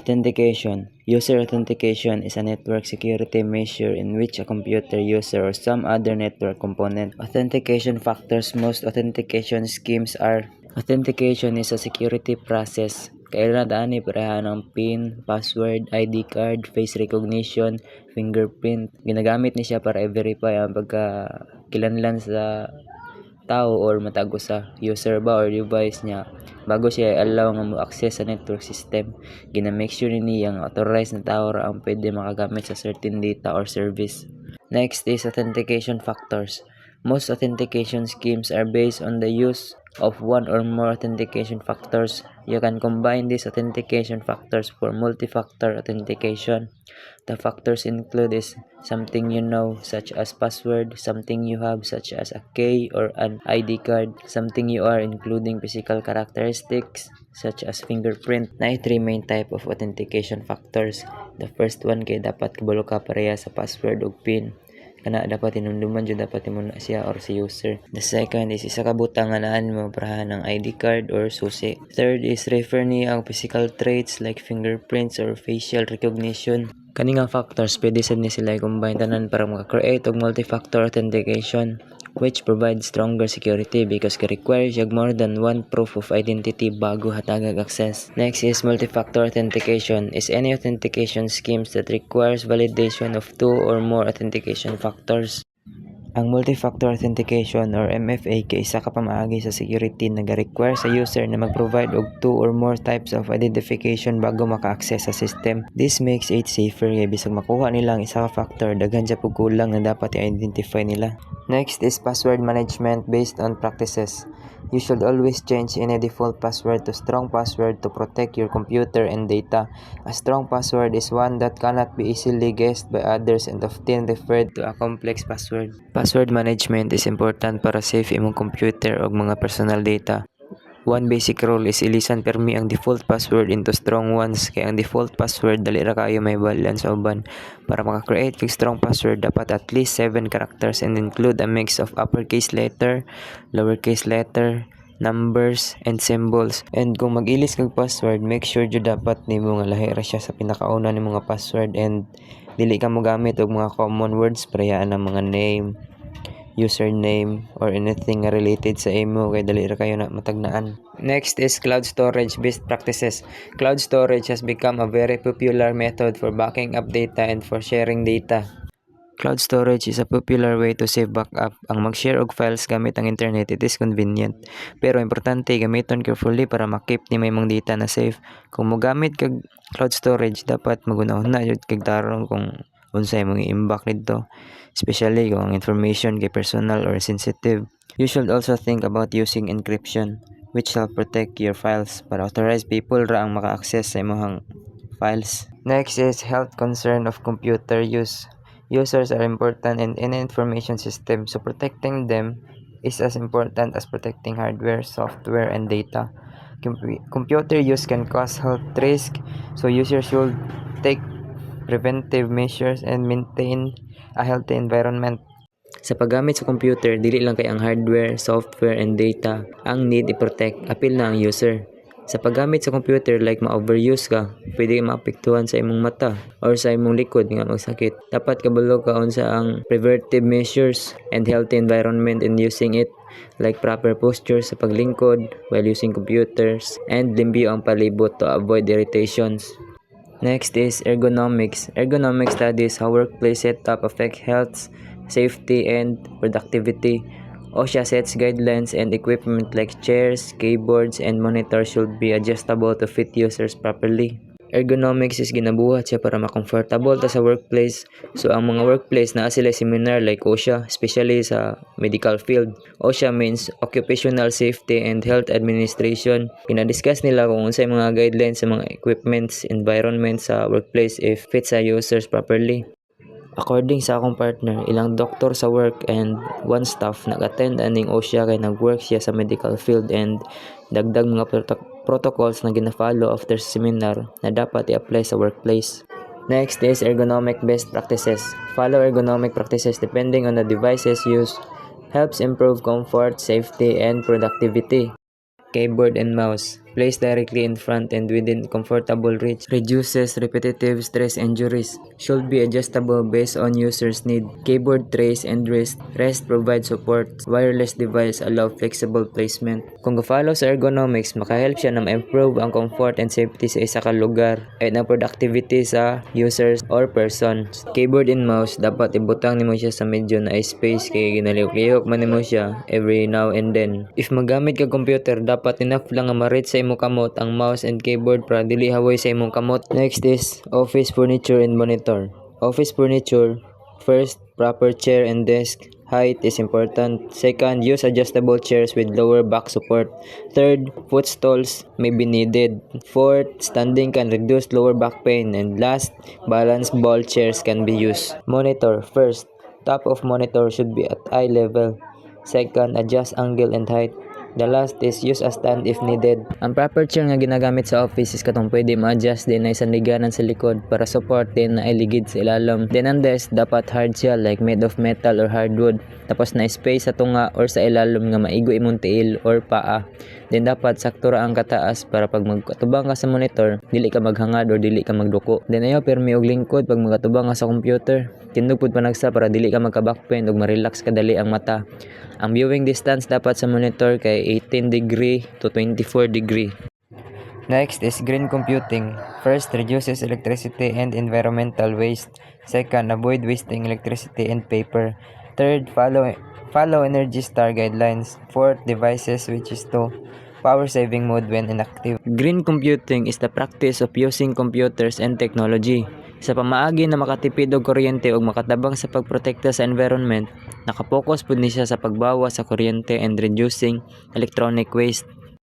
Authentication. User authentication is a network security measure in which a computer user or some other network component. Authentication factors. Most authentication schemes are: authentication is a security process. Kailangan pareha ng PIN, password, ID card, face recognition, fingerprint. Ginagamit ni siya para i-verify ang pagkakilanlan sa tao or matago sa user ba or device niya bago siya allow nga mo-access sa network system. Gina-make sure niya ang authorized na tao ra ang pwede makagamit sa certain data or service. Next is authentication factors. Most authentication schemes are based on the use of one or more authentication factors. You can combine these authentication factors for multi-factor authentication. The factors include is something you know, such as password, something you have, such as a key or an ID card, something you are, including physical characteristics, such as fingerprint. Na 3 main type of authentication factors. The first one kay dapat kabalo ka pareha sa password o PIN. Kana dapat hinumduman jud dapat mo na siya or si user. The second is isa ka butang nga naan mo parahan ng ID card or susi. Third is refer niya ang physical traits like fingerprints or facial recognition. Kani nga factors pwede sad ni sila i-combine tanan para maka-create og multi-factor authentication, which provides stronger security because requires more than one proof of identity bago hatagag access. Next is multi-factor authentication is any authentication schemes that requires validation of 2 or more authentication factors. Ang multi-factor authentication or MFA kay isa ka pamaagi sa security nga require sa user na mag-provide og 2 or more types of identification bago maka-access sa system. This makes it safer kay bisag makuha nila ang isa ka factor daghan sa pagkulang na dapat i-identify nila. Next is password management based on practices. You should always change any default password to strong password to protect your computer and data. A strong password is one that cannot be easily guessed by others and often referred to a complex password. Password management is important para safe imong computer o mga personal data. One basic rule is ilisan permi ang default password into strong ones kay ang default password dali ra kayo may balance sa uban. Para maka-create kag strong password dapat at least 7 characters and include a mix of uppercase letter, lowercase letter, numbers, and symbols. And kung mag-ilis kag password, make sure jud dapat nimo nga lahi ra siya sa pinakauna nimo nga password and dili ka mo gamit og mga common words parehas ang mga name, username, or anything related sa imo kay dali ra kayo na matagnaan. Next is cloud storage best practices. Cloud storage has become a very popular method for backing up data and for sharing data. Cloud storage is a popular way to save backup. Ang mag-share og files gamit ang internet, it is convenient. Pero importante gamiton carefully para makip ni may mong data na safe. Kung mo gamit kag cloud storage, dapat magunahon na jud kag tarong kung unsay mong i-imbak nidto, especially kung ang information kay personal or sensitive. You should also think about using encryption, which help protect your files para authorized people ra ang maka-access sa imong files. Next is health concern of computer use. Users are important in any information system, so protecting them is as important as protecting hardware, software, and data. Computer use can cause health risk, so users should take preventive measures and maintain a healthy environment. Sa paggamit sa computer, dili lang kay ang hardware, software, and data ang need i-protect, apil na ang user. Sa paggamit sa computer, like ma-overuse ka, pwede maapektuhan sa imong mata or sa imong likod nga magsakit. Dapat kabalo ka unsa ang preventive measures and healthy environment in using it, like proper posture sa paglingkod while using computers and limpyo ang palibot to avoid irritations. Next is ergonomics. Ergonomic studies how workplace setup affect health, safety, and productivity. OSHA sets guidelines and equipment like chairs, keyboards, and monitors should be adjustable to fit users properly. Ergonomics is ginabuhat siya para ma-comfortable ta sa workplace. So ang mga workplace na sila seminar like OSHA, especially sa medical field. OSHA means Occupational Safety and Health Administration. Pinadiscuss nila kung unsay mga guidelines sa mga equipments, environment sa workplace if fit sa users properly. According sa akong partner, ilang doktor sa work and one staff nag-attend aning OSHA kay nag-work siya sa medical field and dagdag mga protocols na gina-follow after seminar na dapat i-apply sa workplace. Next is ergonomic best practices. Follow ergonomic practices depending on the devices used. Helps improve comfort, safety, and productivity. Keyboard and mouse. placed directly in front and within comfortable reach, reduces repetitive stress injuries, should be adjustable based on user's need. Keyboard trays and rest provide support. Wireless device allow flexible placement. Kung ga-follow sa ergonomics, makahelp siya na ma-improve ang comfort and safety sa isa ka lugar at ang productivity sa users or persons. Keyboard and mouse, dapat ibutang nimo siya sa medyo na space kay ginalihok-lihok man nimo siya every now and then. If magamit ka computer, dapat enough lang nga ma-reach sa imong kamot ang mouse and keyboard para dili hawoy sa imong kamot. Next is office furniture and monitor. Office furniture. First, proper chair and desk. Height is important. Second, use adjustable chairs with lower back support. Third, footstools may be needed. Fourth, standing can reduce lower back pain. And last, balance ball chairs can be used. Monitor. First, top of monitor should be at eye level. Second, adjust angle and height. The last is use a stand if needed. Ang proper chair nga ginagamit sa office is katong pwede ma-adjust din na isang liganan sa likod para support din na iligid sa ilalim. Then ang desk dapat hard siya like made of metal or hardwood. Tapos na space sa tunga or sa ilalim nga maigo imong tiil or paa. Then dapat sakto ra ang kataas para pag magkatubang ka sa monitor, dili ka maghangad or dili ka magduko. Then ayaw permi og lingkod pag magkatubang ka sa computer. Tindog pud panagsa para dili ka magka-backpain ug ma-relax ka dali ang mata. Ang viewing distance dapat sa monitor kay 18 degree to 24 degree. Next is green computing. First, reduces electricity and environmental waste. Second, avoid wasting electricity and paper. Third, follow Energy Star guidelines. Fourth, devices switches to power saving mode when inactive. Green computing is the practice of using computers and technology sa pamaagi na makatipid og kuryente ug makatabang sa pagprotekta sa environment. Nakapokus pud ni siya sa pagbawas sa kuryente and reducing electronic waste.